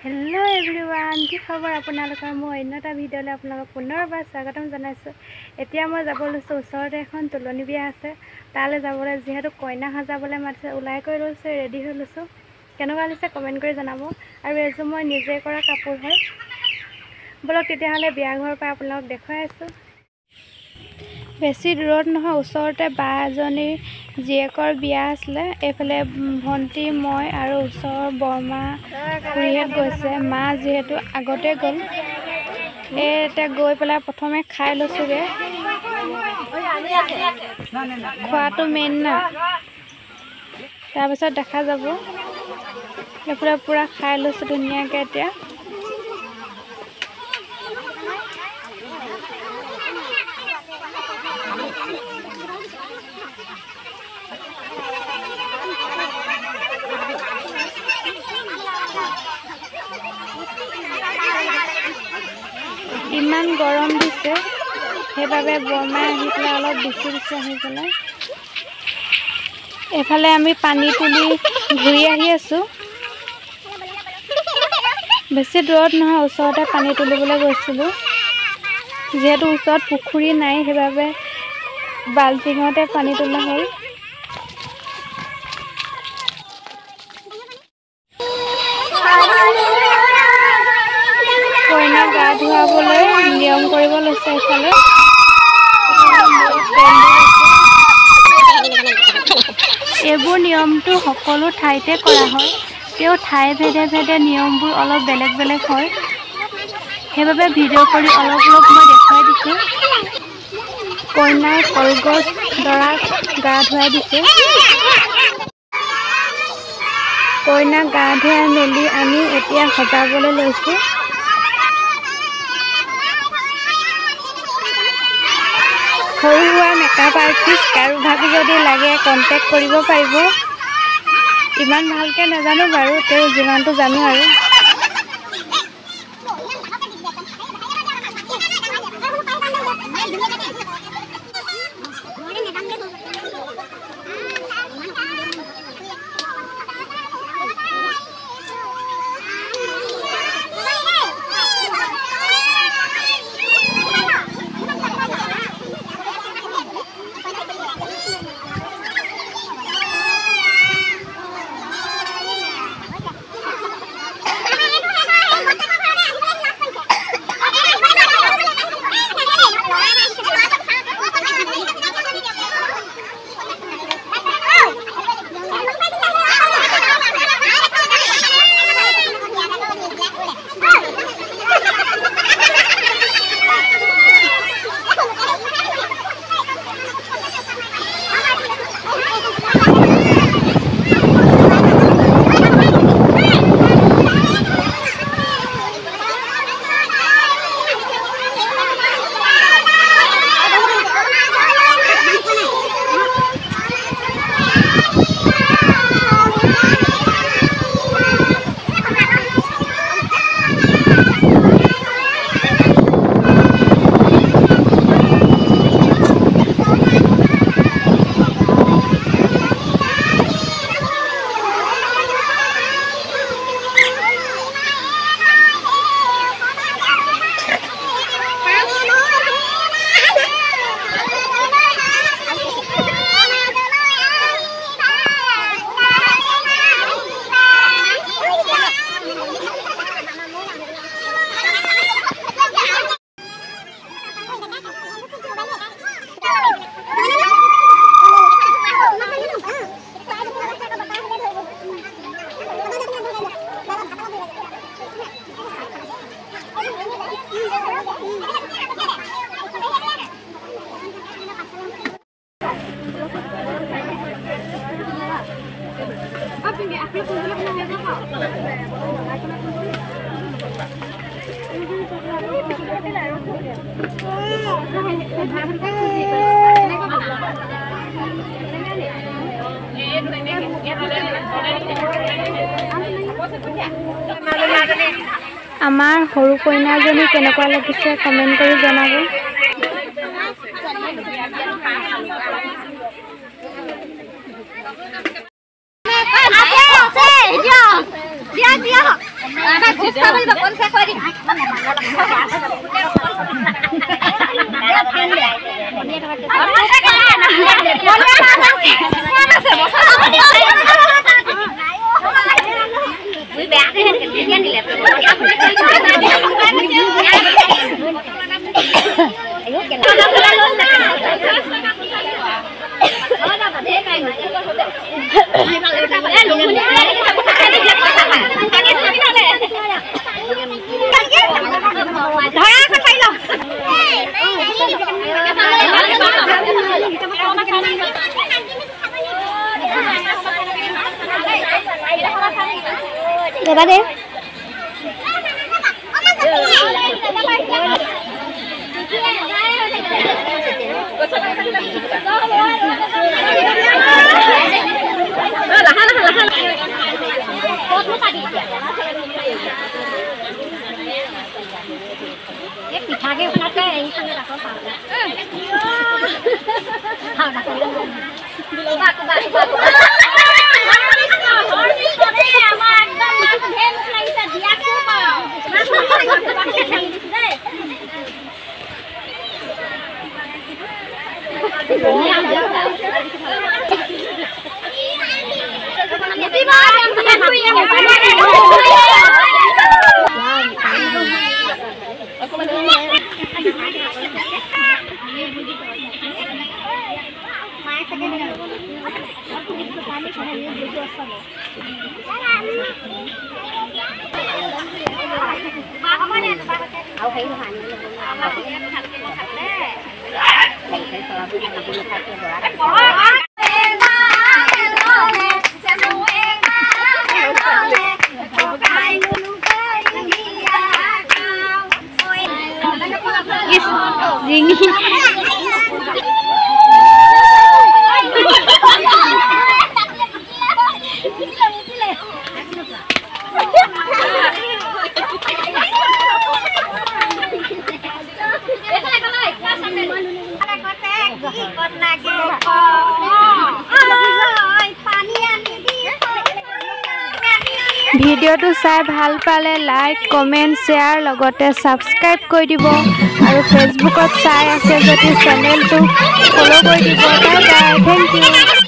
Hello everyone की खबर আপোনালোকৰ মই অন্য এটা ভিডিঅ'লৈ আপোনালোকক পুনৰবাৰ স্বাগতম জনাইছোঁ। এতিয়া মই যাব লৈছোঁ ওচৰতে এখন তুলনি বিয়া আছে তালৈ যাবলৈ যিহেতু কইনা সজাবলৈ মাতিছে ওলাই কৰি লৈছোঁ ৰেডি হৈ লৈছোঁ। কেনেকুৱা লাগিছে কমেণ্ট কৰি জনাব। আৰু এযোৰ মই নিজে কৰা কাপোৰ হয়। বলক তেতিয়াহ'লে বিয়া ঘৰৰ পৰা আপোনালোকক দেখুৱাই আছোঁ। বেছি দূৰত নহয় ওচৰতে বা এজনীৰ জীয়েকৰ বিয়া আছিলে। এইফালে ভণ্টি মই আৰু ওচৰৰ বৰমা খুৰীহঁত গৈছে। মা যিহেতু আগতে গ'ল এতিয়া গৈ পেলাই প্ৰথমে খাই লৈছোঁগৈ। খোৱাটো মেইন না, তাৰপিছত দেখা যাব। এইফালে পূৰা খাই লৈছোঁ ধুনীয়াকৈ। এতিয়া ইমান গৰম দিছে সেইবাবে বৰমাই আহি পেলাই অলপ বেছি আহি পেলাই এফালে আমি পানী তুলি ঘূৰি আহি আছোঁ। বেছি দূৰত নহয় ওচৰতে পানী তুলিবলৈ গৈছিলোঁ। যিহেতু ওচৰত পুখুৰী নাই সেইবাবে বাল্টিঙতে পানী তোলা হ'ল। কইনাক গা ধুৱাবলৈ নিয়ম কৰিব লৈছে। এইফালে এইবোৰ নিয়মটো সকলো ঠাইতে কৰা হয়, তেওঁ ঠাই ভেদে ভেদে নিয়মবোৰ অলপ বেলেগ বেলেগ হয়। সেইবাবে ভিডিঅ' কৰি অলপ মই দেখুৱাই দিছোঁ। কইনাৰ কলগছ দৰাক গা ধুৱাই দিছে। কইনাক গা ধুৱাই মেলি আমি এতিয়া সজাবলৈ লৈছোঁ। সৰু সুৰা মেকআপ আৰ্টিষ্ট কাৰোবাক যদি লাগে কণ্টেক্ট কৰিব পাৰিব। ইমান ভালকৈ নাজানো বাৰু, তেওঁ যিমানটো জানো আৰু। আমাৰ সৰু কইনাজনী কেনেকুৱা লাগিছে কমেণ্ট কৰি জনাব। Coba deh. ভিডিওটো চাই ভাল পালে লাইক কমেন্ট শেয়াৰ লগতে সাবস্ক্ৰাইব কৰি দিব আৰু ফেসবুকত চাই আছে যদি চেনেলটো ফলো কৰি দিব। Bye bye, thank U.